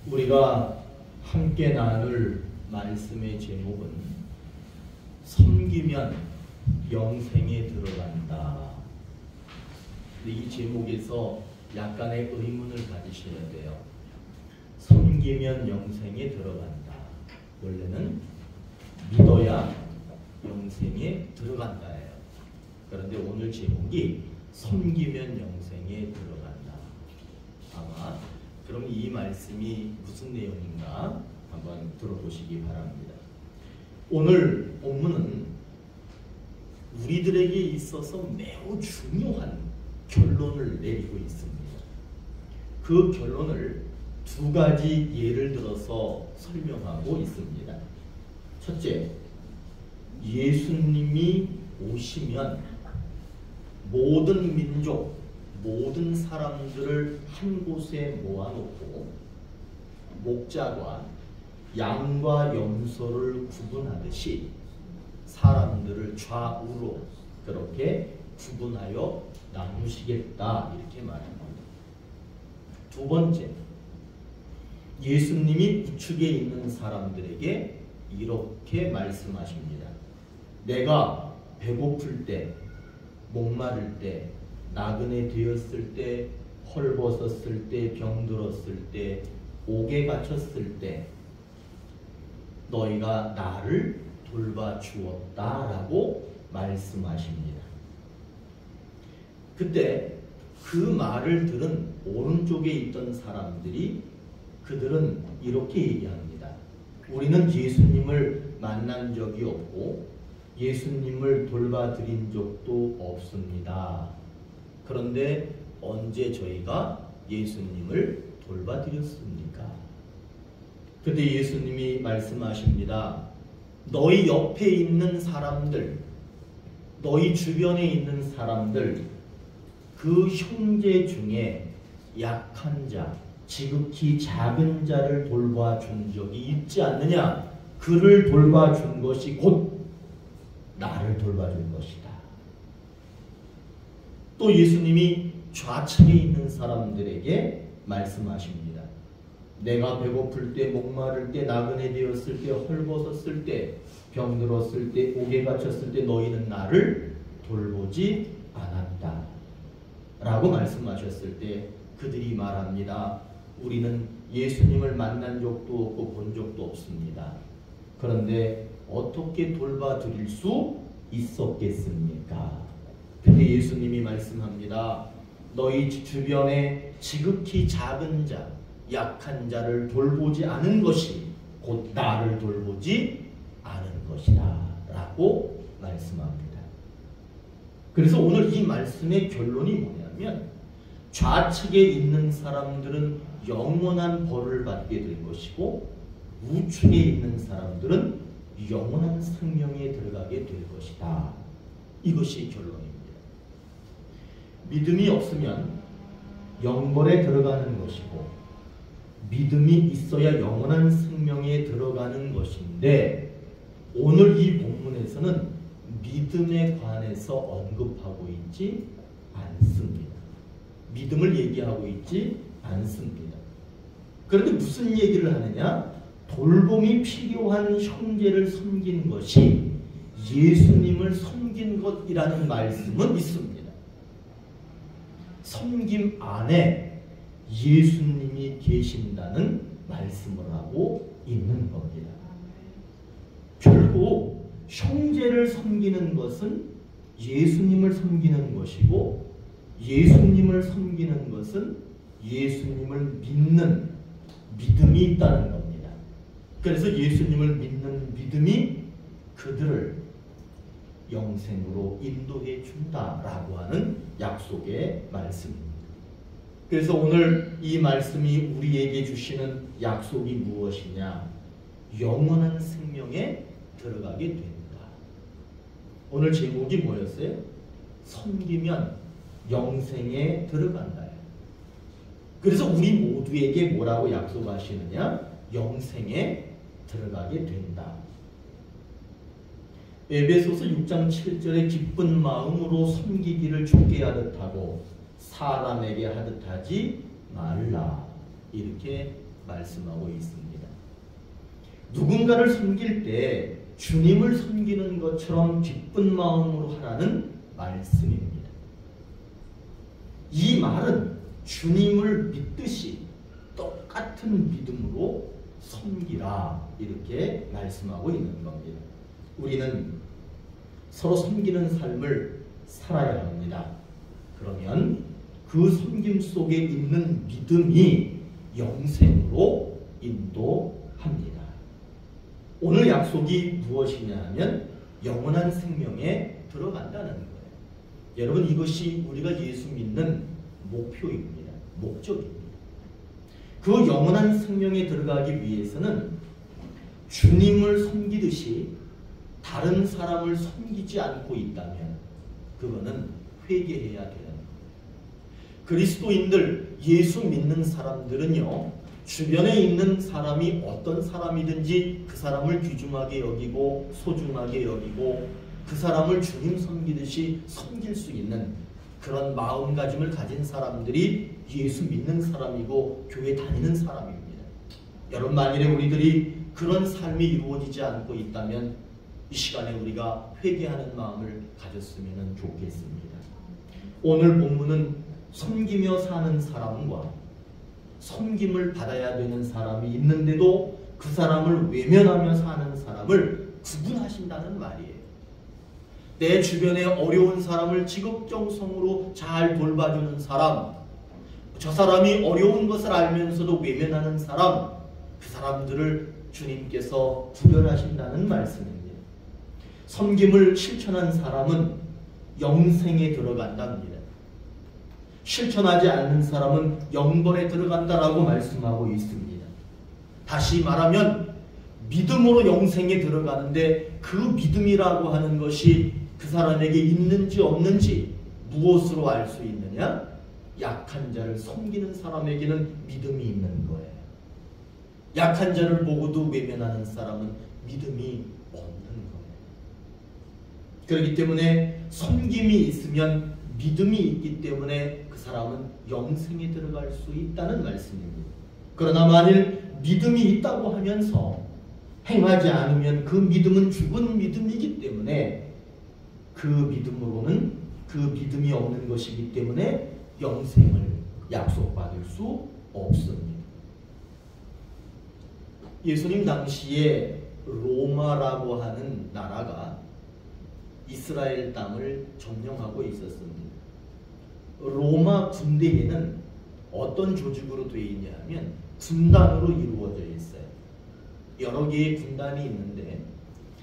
우리가 함께 나눌 말씀의 제목은 섬기면 영생에 들어간다. 이 제목에서 약간의 의문을 가지셔야 돼요. 섬기면 영생에 들어간다. 원래는 믿어야 영생에 들어간다예요. 그런데 오늘 제목이 섬기면 영생에 들어간다. 아마 그럼 이 말씀이 무슨 내용인가 한번 들어보시기 바랍니다. 오늘 본문은 우리들에게 있어서 매우 중요한 결론을 내리고 있습니다. 그 결론을 두 가지 예를 들어서 설명하고 있습니다. 첫째, 예수님이 오시면 모든 민족, 모든 사람들을 한 곳에 모아놓고 목자와 양과 염소를 구분하듯이 사람들을 좌우로 그렇게 구분하여 나누시겠다 이렇게 말합니다. 두 번째, 예수님이 우측에 있는 사람들에게 이렇게 말씀하십니다. 내가 배고플 때, 목마를 때, 나그네 되었을 때, 헐벗었을 때, 병들었을 때, 옥에 갇혔을 때 너희가 나를 돌봐주었다라고 말씀하십니다. 그때 그 말을 들은 오른쪽에 있던 사람들이 그들은 이렇게 얘기합니다. 우리는 예수님을 만난 적이 없고 예수님을 돌봐드린 적도 없습니다. 그런데 언제 저희가 예수님을 돌봐드렸습니까? 그때 예수님이 말씀하십니다. 너희 옆에 있는 사람들, 너희 주변에 있는 사람들, 그 형제 중에 약한 자, 지극히 작은 자를 돌봐준 적이 있지 않느냐? 그를 돌봐준 것이 곧 나를 돌봐준 것이다. 또 예수님이 좌측에 있는 사람들에게 말씀하십니다. 내가 배고플 때, 목마를 때, 나그네 되었을 때, 헐벗었을 때, 병들었을 때, 옥에 갇혔을 때 너희는 나를 돌보지 않았다. 라고 말씀하셨을 때 그들이 말합니다. 우리는 예수님을 만난 적도 없고 본 적도 없습니다. 그런데 어떻게 돌봐드릴 수 있었겠습니까? 근데 예수님이 말씀합니다. 너희 주변에 지극히 작은 자, 약한 자를 돌보지 않은 것이 곧 나를 돌보지 않은 것이다 라고 말씀합니다. 그래서 오늘 이 말씀의 결론이 뭐냐면 좌측에 있는 사람들은 영원한 벌을 받게 될 것이고 우측에 있는 사람들은 영원한 생명에 들어가게 될 것이다. 이것이 결론입니다. 믿음이 없으면 영벌에 들어가는 것이고 믿음이 있어야 영원한 생명에 들어가는 것인데 오늘 이 본문에서는 믿음에 관해서 언급하고 있지 않습니다. 믿음을 얘기하고 있지 않습니다. 그런데 무슨 얘기를 하느냐? 돌봄이 필요한 형제를 섬긴 것이 예수님을 섬긴 것이라는 말씀은 있습니다. 섬김 안에 예수님이 계신다는 말씀을 하고 있는 겁니다. 결국 형제를 섬기는 것은 예수님을 섬기는 것이고 예수님을 섬기는 것은 예수님을 믿는 믿음이 있다는 겁니다. 그래서 예수님을 믿는 믿음이 그들을 영생으로 인도해 준다라고 하는 약속의 말씀입니다. 그래서 오늘 이 말씀이 우리에게 주시는 약속이 무엇이냐? 영원한 생명에 들어가게 된다. 오늘 제목이 뭐였어요? 섬기면 영생에 들어간다. 그래서 우리 모두에게 뭐라고 약속하시느냐? 영생에 들어가게 된다. 에베소서 6장 7절에 기쁜 마음으로 섬기기를 주께 하듯 하고 사람에게 하듯 하지 말라. 이렇게 말씀하고 있습니다. 누군가를 섬길 때 주님을 섬기는 것처럼 기쁜 마음으로 하라는 말씀입니다. 이 말은 주님을 믿듯이 똑같은 믿음으로 섬기라 이렇게 말씀하고 있는 겁니다. 우리는 서로 섬기는 삶을 살아야 합니다. 그러면 그 섬김 속에 있는 믿음이 영생으로 인도합니다. 오늘 약속이 무엇이냐 하면 영원한 생명에 들어간다는 거예요. 여러분, 이것이 우리가 예수 믿는 목표입니다. 목적입니다. 그 영원한 생명에 들어가기 위해서는 주님을 섬기듯이 다른 사람을 섬기지 않고 있다면 그거는 회개해야 되는 거예요. 그리스도인들, 예수 믿는 사람들은요, 주변에 있는 사람이 어떤 사람이든지 그 사람을 귀중하게 여기고 소중하게 여기고 그 사람을 주님 섬기듯이 섬길 수 있는 그런 마음가짐을 가진 사람들이 예수 믿는 사람이고 교회 다니는 사람입니다. 여러분, 만일에 우리들이 그런 삶이 이루어지지 않고 있다면 이 시간에 우리가 회개하는 마음을 가졌으면 좋겠습니다. 오늘 본문은 섬기며 사는 사람과 섬김을 받아야 되는 사람이 있는데도 그 사람을 외면하며 사는 사람을 구분하신다는 말이에요. 내 주변에 어려운 사람을 지극정성으로 잘 돌봐주는 사람, 저 사람이 어려운 것을 알면서도 외면하는 사람, 그 사람들을 주님께서 구별하신다는 말씀입니다. 섬김을 실천한 사람은 영생에 들어간답니다. 실천하지 않는 사람은 영벌에 들어간다라고 말씀하고 있습니다. 다시 말하면 믿음으로 영생에 들어가는데 그 믿음이라고 하는 것이 그 사람에게 있는지 없는지 무엇으로 알 수 있느냐? 약한 자를 섬기는 사람에게는 믿음이 있는 거예요. 약한 자를 보고도 외면하는 사람은 믿음이 없는 거예요. 그렇기 때문에 섬김이 있으면 믿음이 있기 때문에 그 사람은 영생에 들어갈 수 있다는 말씀입니다. 그러나 만일 믿음이 있다고 하면서 행하지 않으면 그 믿음은 죽은 믿음이기 때문에 그 믿음으로는 그 믿음이 없는 것이기 때문에 영생을 약속받을 수 없습니다. 예수님 당시에 로마라고 하는 나라가 이스라엘 땅을 점령하고 있었습니다. 로마 군대에는 어떤 조직으로 되어 있냐 하면 군단으로 이루어져 있어요. 여러 개의 군단이 있는데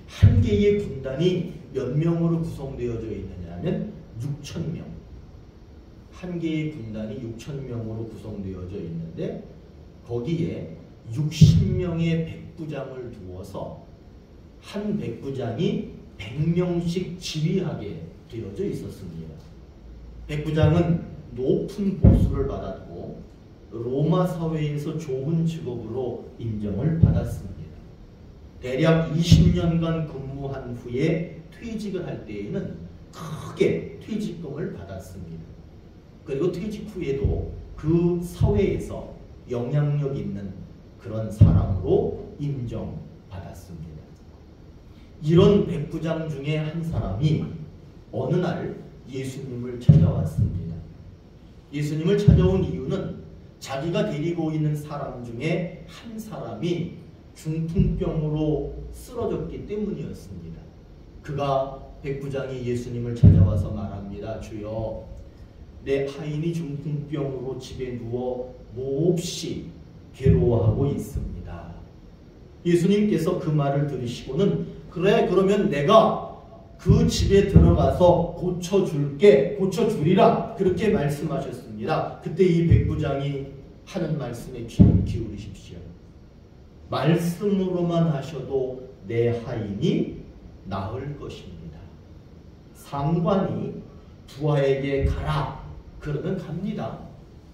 한 개의 군단이 몇 명으로 구성되어져 있느냐 하면 6,000명. 한 개의 군단이 6,000명으로 구성되어져 있는데 거기에 60명의 백부장을 두어서 한 백부장이 100명씩 지휘하게 되어져 있었습니다. 백부장은 높은 보수를 받았고 로마 사회에서 좋은 직업으로 인정을 받았습니다. 대략 20년간 근무한 후에 퇴직을 할 때에는 크게 퇴직금을 받았습니다. 그리고 퇴직 후에도 그 사회에서 영향력 있는 그런 사람으로 인정받았습니다. 이런 백부장 중에 한 사람이 어느 날 예수님을 찾아왔습니다. 예수님을 찾아온 이유는 자기가 데리고 있는 사람 중에 한 사람이 중풍병으로 쓰러졌기 때문이었습니다. 그가 백부장이 예수님을 찾아와서 말합니다. 주여, 내 하인이 중풍병으로 집에 누워 몹시 괴로워하고 있습니다. 예수님께서 그 말을 들으시고는 그래, 그러면 내가 그 집에 들어가서 고쳐주리라 그렇게 말씀하셨습니다. 그때 이 백부장이 하는 말씀에 귀를 기울이십시오. 말씀으로만 하셔도 내 하인이 나을 것입니다. 상관이 부하에게 가라 그러면 갑니다.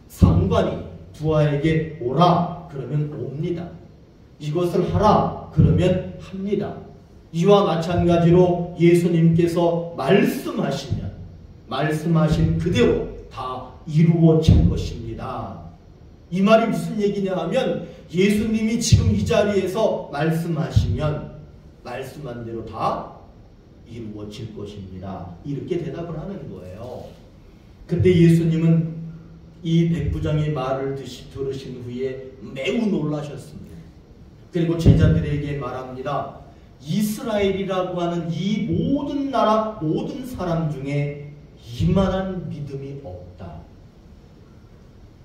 상관이 부하에게 오라 그러면 옵니다. 이것을 하라 그러면 합니다. 이와 마찬가지로 예수님께서 말씀하시면 말씀하신 그대로 다 이루어질 것입니다. 이 말이 무슨 얘기냐 하면 예수님이 지금 이 자리에서 말씀하시면 말씀한 대로 다 이루어질 것입니다. 이렇게 대답을 하는 거예요. 근데 예수님은 이 백부장의 말을 들으신 후에 매우 놀라셨습니다. 그리고 제자들에게 말합니다. 이스라엘이라고 하는 이 모든 나라 모든 사람 중에 이만한 믿음이 없다.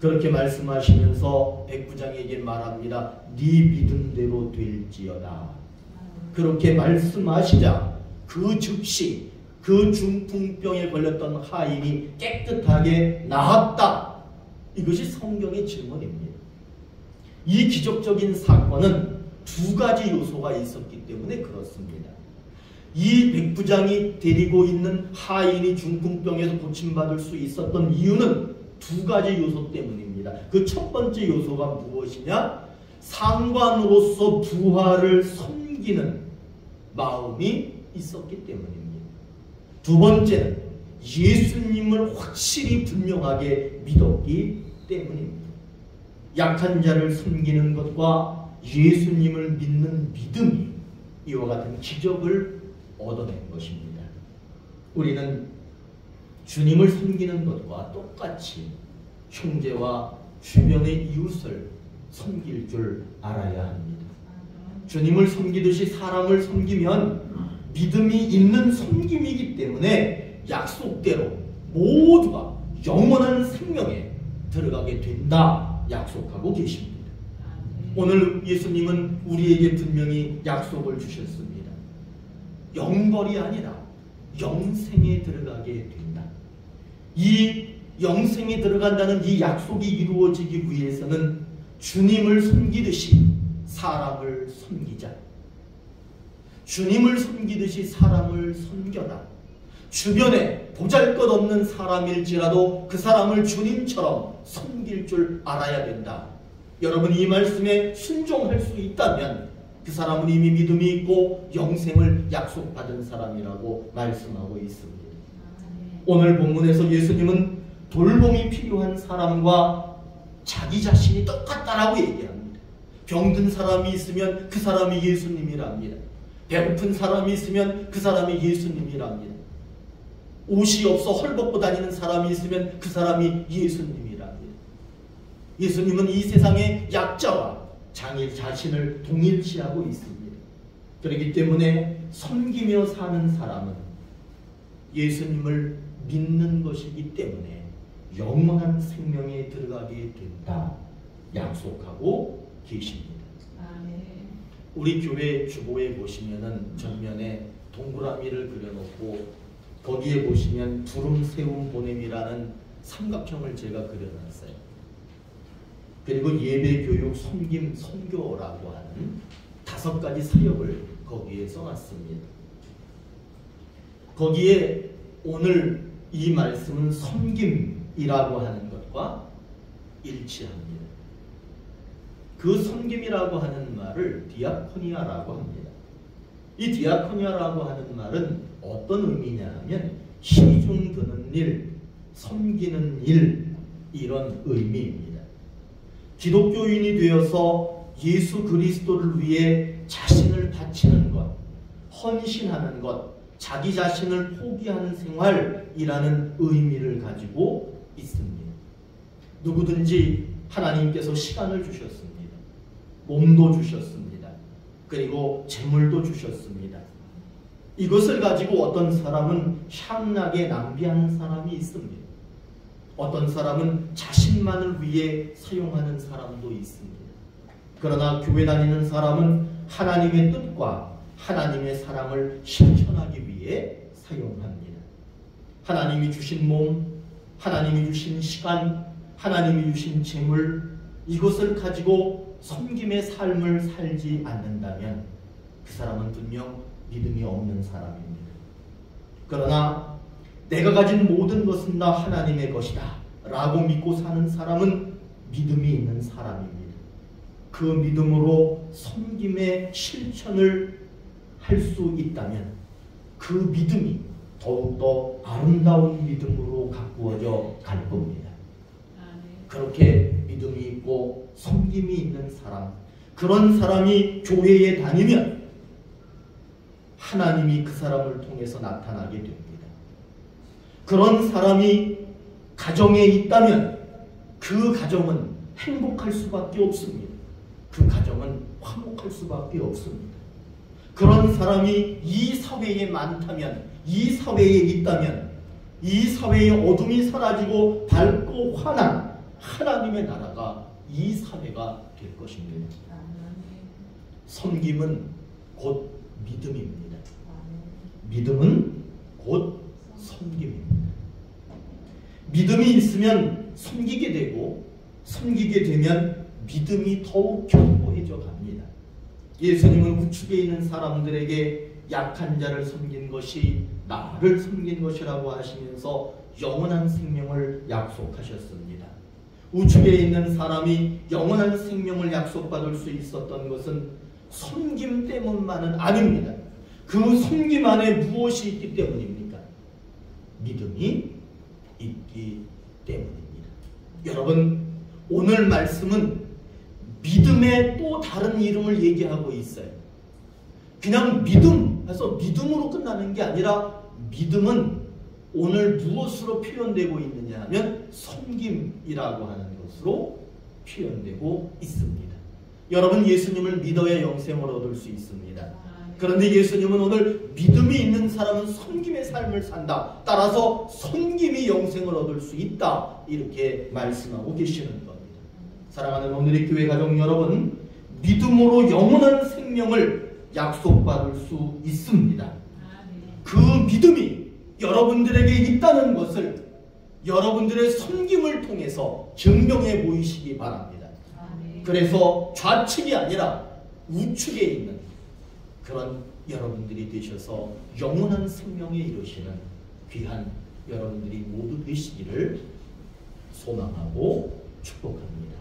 그렇게 말씀하시면서 백부장에게 말합니다. 네 믿음대로 될지어다. 그렇게 말씀하시자 그 즉시 그 중풍병에 걸렸던 하인이 깨끗하게 나았다. 이것이 성경의 질문입니다. 이 기적적인 사건은 두 가지 요소가 있었기 때문에 그렇습니다. 이 백부장이 데리고 있는 하인이 중풍병에서 고침받을 수 있었던 이유는 두 가지 요소 때문입니다. 그 첫 번째 요소가 무엇이냐? 상관으로서 부하를 섬기는 마음이 있었기 때문입니다. 두 번째는 예수님을 확실히 분명하게 믿었기 때문입니다. 약한 자를 섬기는 것과 예수님을 믿는 믿음이 이와 같은 기적을 얻어낸 것입니다. 우리는 주님을 섬기는 것과 똑같이 형제와 주변의 이웃을 섬길 줄 알아야 합니다. 주님을 섬기듯이 사람을 섬기면 믿음이 있는 섬김이기 때문에 약속대로 모두가 영원한 생명에 들어가게 된다 약속하고 계십니다. 오늘 예수님은 우리에게 분명히 약속을 주셨습니다. 영벌이 아니라 영생에 들어가게 된다. 이 영생에 들어간다는 이 약속이 이루어지기 위해서는 주님을 섬기듯이 사람을 섬기자. 주님을 섬기듯이 사람을 섬겨라. 주변에 보잘것없는 사람일지라도 그 사람을 주님처럼 섬길 줄 알아야 된다. 여러분 이 말씀에 순종할 수 있다면 그 사람은 이미 믿음이 있고 영생을 약속받은 사람이라고 말씀하고 있습니다. 오늘 본문에서 예수님은 돌봄이 필요한 사람과 자기 자신이 똑같다라고 얘기합니다. 병든 사람이 있으면 그 사람이 예수님이랍니다. 배고픈 사람이 있으면 그 사람이 예수님이랍니다. 옷이 없어 헐벗고 다니는 사람이 있으면 그 사람이 예수님이랍니다. 예수님은 이 세상의 약자와 장애 자신을 동일시하고 있습니다. 그렇기 때문에 섬기며 사는 사람은 예수님을 믿는 것이기 때문에 영원한 생명에 들어가게 된다 약속하고 계십니다. 우리 교회 주보에 보시면은 전면에 동그라미를 그려놓고 거기에 보시면 두름 세움 보냄이라는 삼각형을 제가 그려놨어요. 그리고 예배 교육 섬김 선교라고 하는 5가지 사역을 거기에 써놨습니다. 거기에 오늘 이 말씀은 섬김이라고 하는 것과 일치합니다. 그 섬김이라고 하는 말을 디아코니아라고 합니다. 이 디아코니아라고 하는 말은 어떤 의미냐 하면 시중 드는 일, 섬기는 일 이런 의미입니다. 기독교인이 되어서 예수 그리스도를 위해 자신을 바치는 것, 헌신하는 것, 자기 자신을 포기하는 생활이라는 의미를 가지고 있습니다. 누구든지 하나님께서 시간을 주셨습니다. 몸도 주셨습니다. 그리고 재물도 주셨습니다. 이것을 가지고 어떤 사람은 향락에 낭비하는 사람이 있습니다. 어떤 사람은 자신만을 위해 사용하는 사람도 있습니다. 그러나 교회 다니는 사람은 하나님의 뜻과 하나님의 사랑을 실천하기 위해 사용합니다. 하나님이 주신 몸, 하나님이 주신 시간, 하나님이 주신 재물 이것을 가지고 섬김의 삶을 살지 않는다면 그 사람은 분명 믿음이 없는 사람입니다. 그러나 내가 가진 모든 것은 다 하나님의 것이다 라고 믿고 사는 사람은 믿음이 있는 사람입니다. 그 믿음으로 섬김의 실천을 할 수 있다면 그 믿음이 더욱더 아름다운 믿음으로 가꾸어져 갈 겁니다. 그렇게 믿음이 있고 섬김이 있는 사람, 그런 사람이 교회에 다니면 하나님이 그 사람을 통해서 나타나게 됩니다. 그런 사람이 가정에 있다면 그 가정은 행복할 수밖에 없습니다. 그 가정은 화목할 수밖에 없습니다. 그런 사람이 이 사회에 많다면, 이 사회에 있다면 이 사회의 어둠이 사라지고 밝고 환한 하나님의 나라가 이 사회가 될 것입니다. 섬김은 곧 믿음입니다. 믿음은 곧 섬김입니다. 믿음이 있으면 섬기게 되고, 섬기게 되면 믿음이 더욱 견고해져 갑니다. 예수님은 우측에 있는 사람들에게 약한 자를 섬긴 것이 나를 섬긴 것이라고 하시면서 영원한 생명을 약속하셨습니다. 우측에 있는 사람이 영원한 생명을 약속받을 수 있었던 것은 섬김 때문만은 아닙니다. 그 섬김 안에 무엇이 있기 때문입니까? 믿음이 있기 때문입니다. 여러분, 오늘 말씀은 믿음의 또 다른 이름을 얘기하고 있어요. 그냥 믿음 해서 믿음으로 끝나는 게 아니라, 믿음은 오늘 무엇으로 표현되고 있느냐 하면 섬김이라고 하는 것으로 표현되고 있습니다. 여러분, 예수님을 믿어야 영생을 얻을 수 있습니다. 그런데 예수님은 오늘 믿음이 있는 사람은 섬김의 삶을 산다, 따라서 섬김이 영생을 얻을 수 있다, 이렇게 말씀하고 계시는 겁니다. 사랑하는 오늘의 교회 가족 여러분, 믿음으로 영원한 생명을 약속받을 수 있습니다. 그 믿음이 여러분들에게 있다는 것을 여러분들의 섬김을 통해서 증명해 보이시기 바랍니다. 그래서 좌측이 아니라 우측에 있는 그런 여러분들이 되셔서 영원한 생명에 이르시는 귀한 여러분들이 모두 되시기를 소망하고 축복합니다.